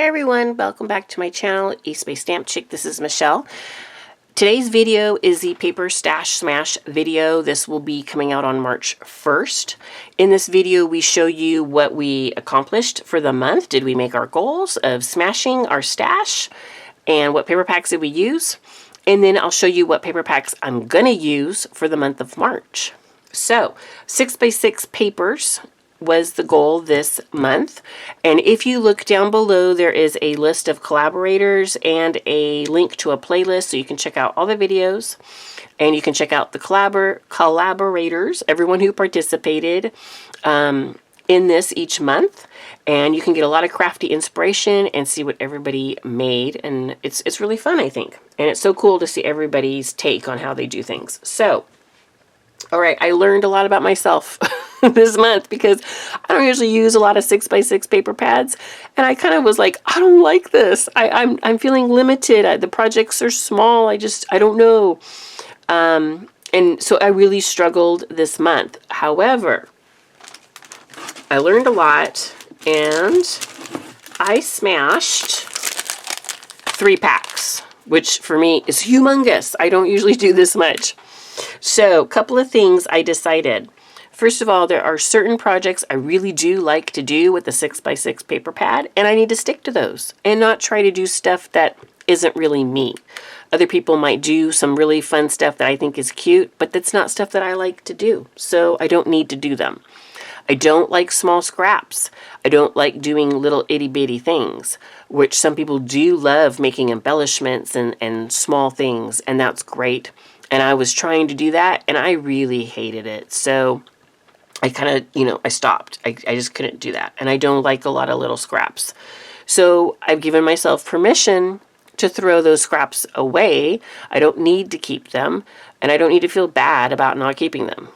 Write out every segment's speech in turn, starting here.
Hey everyone, welcome back to my channel, East Bay Stamp Chick. This is Michelle. Today's video is the Paper Stash Smash video. This will be coming out on March 1st. In this video, we show you what we accomplished for the month. Did we make our goals of smashing our stash? And what paper packs did we use? And then I'll show you what paper packs I'm gonna use for the month of March. So, 6x6 papers was the goal this month. And if you look down below, there is a list of collaborators and a link to a playlist so you can check out all the videos and you can check out the collaborators, everyone who participated in this each month. And you can get a lot of crafty inspiration and see what everybody made. And it's really fun, I think. And it's so cool to see everybody's take on how they do things. So, all right, I learned a lot about myself this month because I don't usually use a lot of 6x6 paper pads, and I kind of was like, I don't like this. I'm feeling limited. The projects are small. I don't know. And so I really struggled this month. However, I learned a lot, and I smashed 3 packs, which for me is humongous. I don't usually do this much. So, a couple of things I decided. First of all, there are certain projects I really do like to do with the 6x6 paper pad, and I need to stick to those and not try to do stuff that isn't really me. Other people might do some really fun stuff that I think is cute, but that's not stuff that I like to do, so I don't need to do them. I don't like small scraps. I don't like doing little itty-bitty things, which some people do love, making embellishments and small things, and that's great. And I was trying to do that, and I really hated it. So I kind of, I stopped. I just couldn't do that. And I don't like a lot of little scraps. So I've given myself permission to throw those scraps away. I don't need to keep them, and I don't need to feel bad about not keeping them.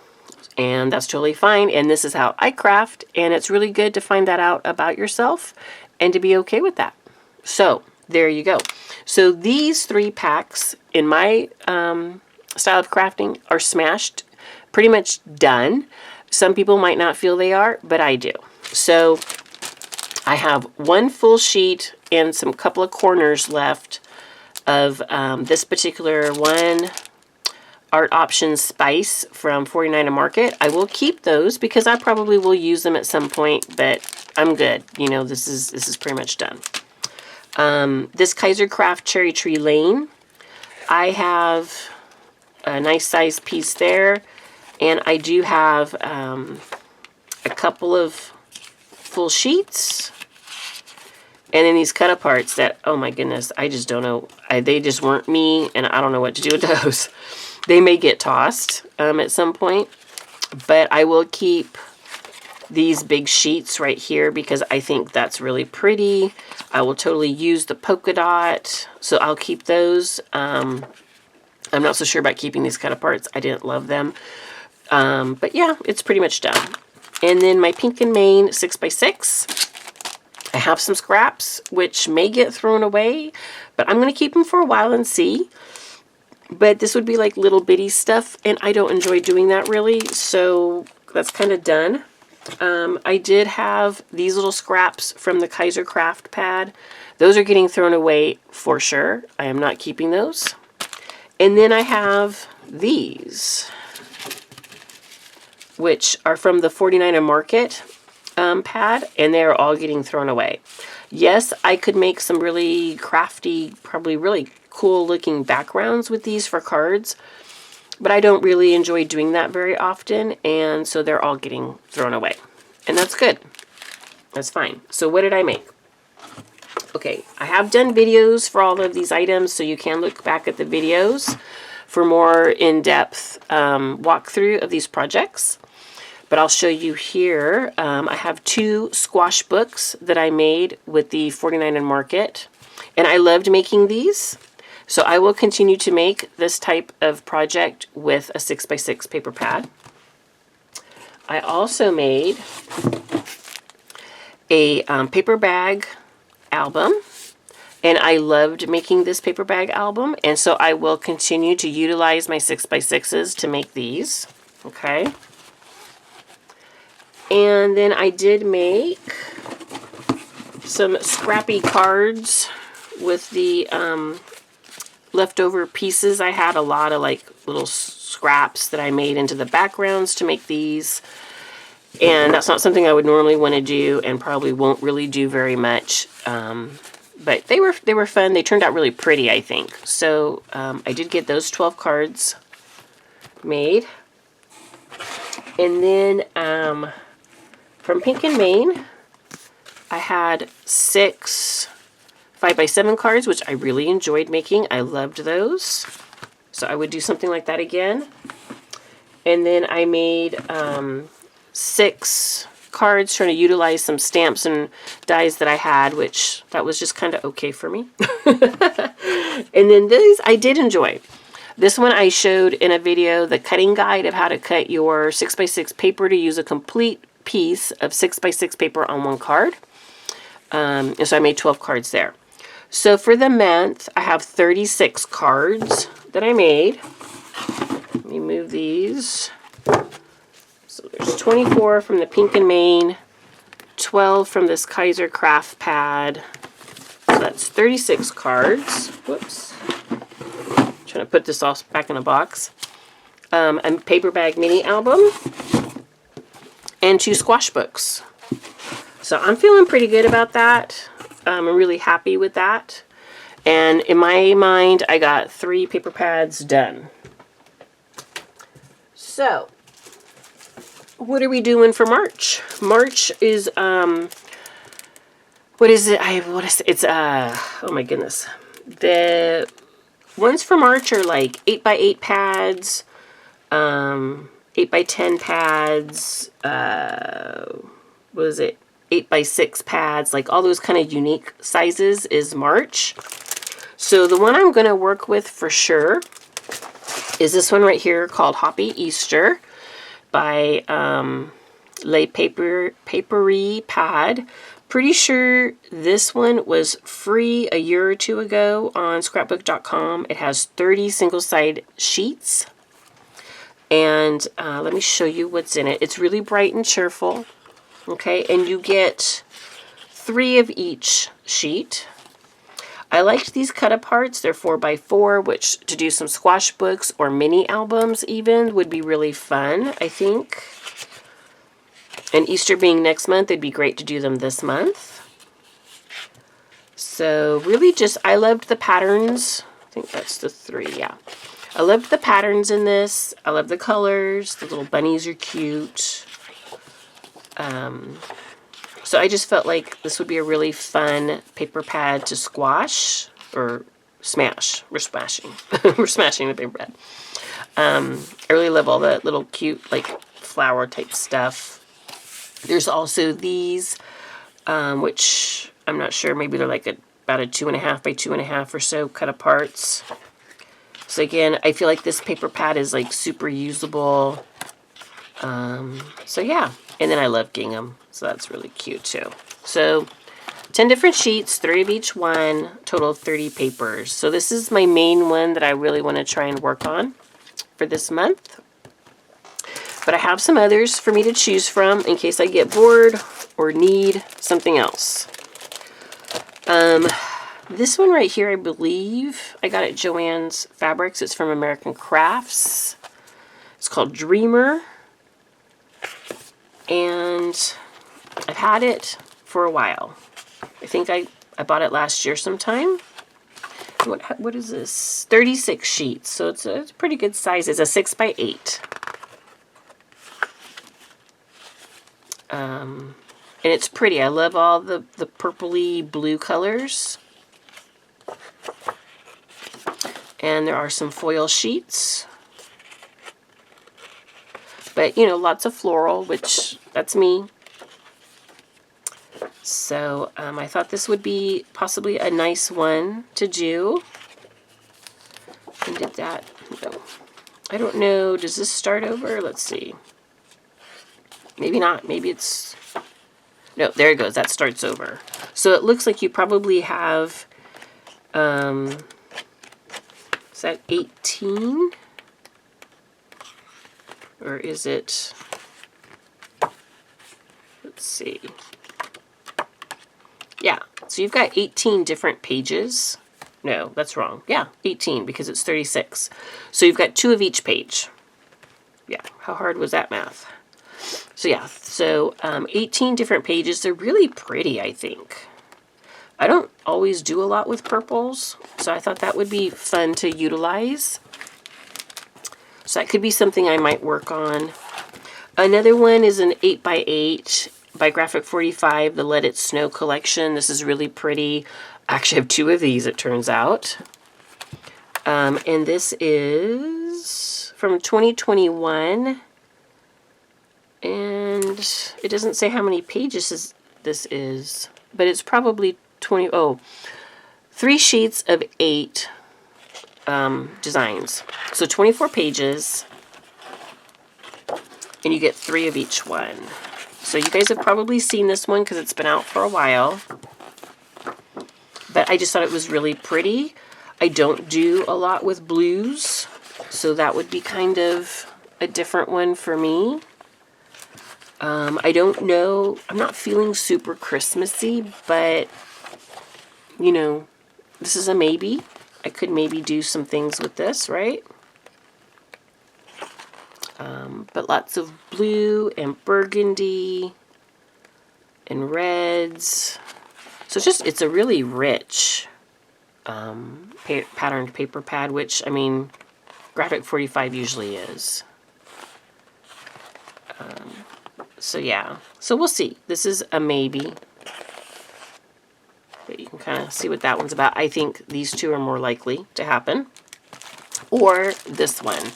And that's totally fine. And this is how I craft, and it's really good to find that out about yourself and to be okay with that. So there you go. So these 3 packs in my style of crafting are smashed, pretty much done. Some people might not feel they are, but I do. So I have 1 full sheet and some couple of corners left of this particular one Art Options Spice from 49 Market. I will keep those because I probably will use them at some point, but I'm good. This is pretty much done. This Kaiser Craft Cherry Tree Lane, I have a nice size piece there, and I do have a couple of full sheets, and then these cut aparts that, oh my goodness, I just don't know. They just weren't me, and I don't know what to do with those. They may get tossed at some point, but I will keep these big sheets right here because I think that's really pretty. I will totally use the polka dot, so I'll keep those. I'm not so sure about keeping these cut aparts. I didn't love them. But yeah, it's pretty much done. And then my Pink and Main 6x6. I have some scraps, which may get thrown away, but I'm going to keep them for a while and see. But this would be like little bitty stuff, and I don't enjoy doing that really, so that's kind of done. I did have these little scraps from the Kaiser Craft pad. Those are getting thrown away for sure. I am not keeping those. And then I have these, which are from the 49 Market pad, and they're all getting thrown away. Yes, I could make some really crafty, probably really cool looking backgrounds with these for cards, but I don't really enjoy doing that very often, and so they're all getting thrown away. And that's good. That's fine. So what did I make? Okay, I have done videos for all of these items, so you can look back at the videos for more in-depth walkthrough of these projects. But I'll show you here. I have 2 squash books that I made with the 49 Market, and I loved making these. So I will continue to make this type of project with a 6x6 paper pad. I also made a paper bag album, and I loved making this paper bag album, and so I will continue to utilize my 6x6s to make these. Okay. And then I did make some scrappy cards with the leftover pieces. I had a lot of like little scraps that I made into the backgrounds to make these. And that's not something I would normally want to do and probably won't really do very much. But they were fun. They turned out really pretty, I think. So I did get those 12 cards made. And then from Pink and Main, I had 6 5x7 cards, which I really enjoyed making. I loved those. So I would do something like that again. And then I made 6 cards trying to utilize some stamps and dies that I had, which that was just kind of okay for me. And then these I did enjoy. This one I showed in a video, the cutting guide of how to cut your 6x6 paper to use a complete piece of 6x6 paper on one card. And so I made 12 cards there. So for the month, I have 36 cards that I made. Let me move these. So there's 24 from the Pink and Main, 12 from this Kaiser Craft Pad. So that's 36 cards. Whoops. Trying to put this all back in a box. A paper bag mini album. And 2 squash books. So I'm feeling pretty good about that. I'm really happy with that. And in my mind, I got 3 paper pads done. So, what are we doing for March? March is, what is it? It's, oh my goodness. The ones for March are like 8x8 pads, 8x10 pads, what is it? 8x6 pads, like all those kind of unique sizes is March. So the one I'm going to work with for sure is this one right here called Hoppy Easter by Le Paperie Pad. Pretty sure this one was free a year or 2 ago on scrapbook.com. It has 30 single-side sheets. And let me show you what's in it. It's really bright and cheerful. Okay, and you get 3 of each sheet. I liked these cut-aparts. They're 4x4, which to do some squash books or mini albums even would be really fun, I think. And Easter being next month, it'd be great to do them this month. So really just, I loved the patterns. I think that's the 3, yeah. I loved the patterns in this. I love the colors. The little bunnies are cute. So I just felt like this would be a really fun paper pad to squash or smash. We're smashing. We're smashing the paper pad. I really love all the little cute like flower type stuff. There's also these, which I'm not sure. Maybe they're like about a 2.5 by 2.5 or so cut aparts. So again, I feel like this paper pad is like super usable. So yeah. And then I love gingham, so that's really cute too. So 10 different sheets, 3 of each one, total of 30 papers. So this is my main one that I really want to try and work on for this month. But I have some others for me to choose from in case I get bored or need something else. This one right here, I believe I got at Joann's Fabrics. It's from American Crafts. It's called Dreamer. And I've had it for a while. I think I bought it last year sometime. What is this? 36 sheets. So it's a pretty good size. It's a 6x8. And it's pretty. I love all the purpley blue colors. And there are some foil sheets. But, you know, lots of floral, which, that's me. So, I thought this would be possibly a nice one to do. And did that, no. I don't know, does this start over? Let's see. Maybe not, maybe it's, no, there it goes, that starts over. So it looks like you probably have, is that 18? Or is it, let's see. Yeah, so you've got 18 different pages. No, that's wrong. Yeah, 18 because it's 36. So you've got 2 of each page. Yeah, how hard was that math? So yeah, so 18 different pages. They're really pretty, I think. I don't always do a lot with purples, so I thought that would be fun to utilize. So that could be something I might work on. Another one is an 8x8 by Graphic 45, the Let It Snow collection. This is really pretty. I actually have 2 of these, it turns out. And this is from 2021. And it doesn't say how many pages this is, but it's probably 3 sheets of 8 designs. So 24 pages, and you get 3 of each one. So you guys have probably seen this one because it's been out for a while. But I just thought it was really pretty. I don't do a lot with blues, so that would be kind of a different one for me. I don't know. I'm not feeling super Christmassy, but, you know, this is a maybe. I could maybe do some things with this, right? But lots of blue and burgundy and reds. So it's a really rich patterned paper pad, which, I mean, Graphic 45 usually is. So yeah, so we'll see. This is a maybe. But you can kind of see what that one's about. I think these 2 are more likely to happen. Or this one.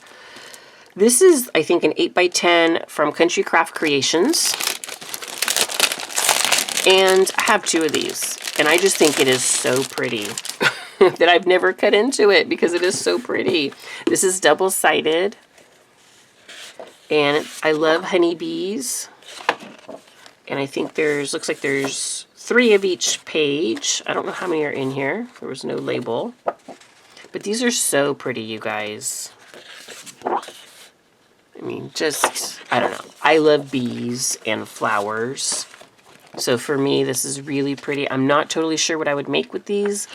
This is, I think, an 8x10 from Country Craft Creations. And I have 2 of these. And I just think it is so pretty that I've never cut into it because it is so pretty. This is double-sided. And I love honeybees. And I think looks like there's 3 of each page. I don't know how many are in here. There was no label. But these are so pretty, you guys. I mean, just, I don't know. I love bees and flowers. So for me, this is really pretty. I'm not totally sure what I would make with these.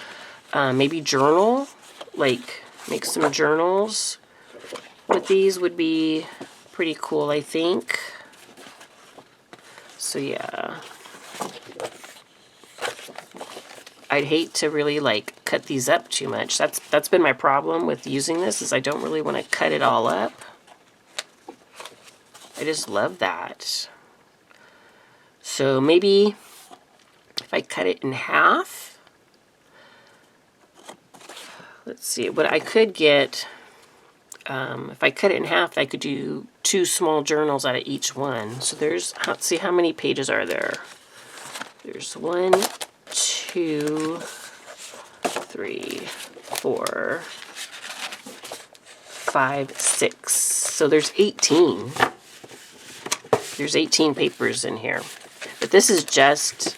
Maybe journal. Like, make some journals with these would be pretty cool, I think. So yeah. I'd hate to really like cut these up too much. That's been my problem with using this, is I don't really want to cut it all up. I just love that. So maybe if I cut it in half, let's see what I could get. If I cut it in half, I could do 2 small journals out of each one. So let's see, how many pages are there? There's 1, 2, 3, 4, 5, 6. So there's 18. There's 18 papers in here. But this is just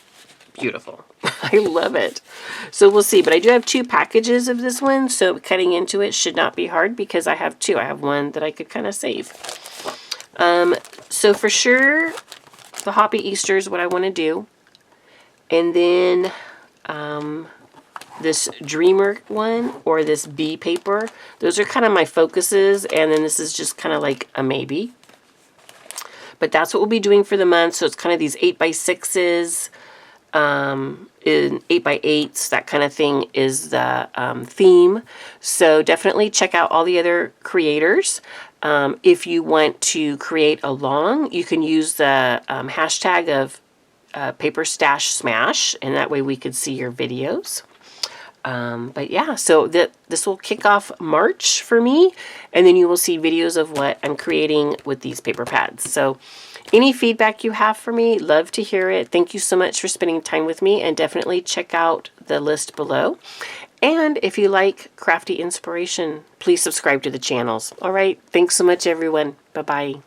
beautiful. I love it. So we'll see. But I do have 2 packages of this one, so cutting into it should not be hard because I have 2. I have one that I could kind of save. So for sure, the Hoppy Easter is what I want to do. And then this Dreamer one or this bee paper, those are kind of my focuses. And then this is just kind of like a maybe. But that's what we'll be doing for the month. So it's kind of these 8x6s, in 8x8s, that kind of thing is the theme. So definitely check out all the other creators. If you want to create along, you can use the hashtag of Paper Stash Smash, and that way we could see your videos. But yeah, so this will kick off March for me, and then you will see videos of what I'm creating with these paper pads. So any feedback you have for me, love to hear it. Thank you so much for spending time with me, and definitely check out the list below. And if you like crafty inspiration, please subscribe to the channels. All right, thanks so much, everyone. Bye-bye.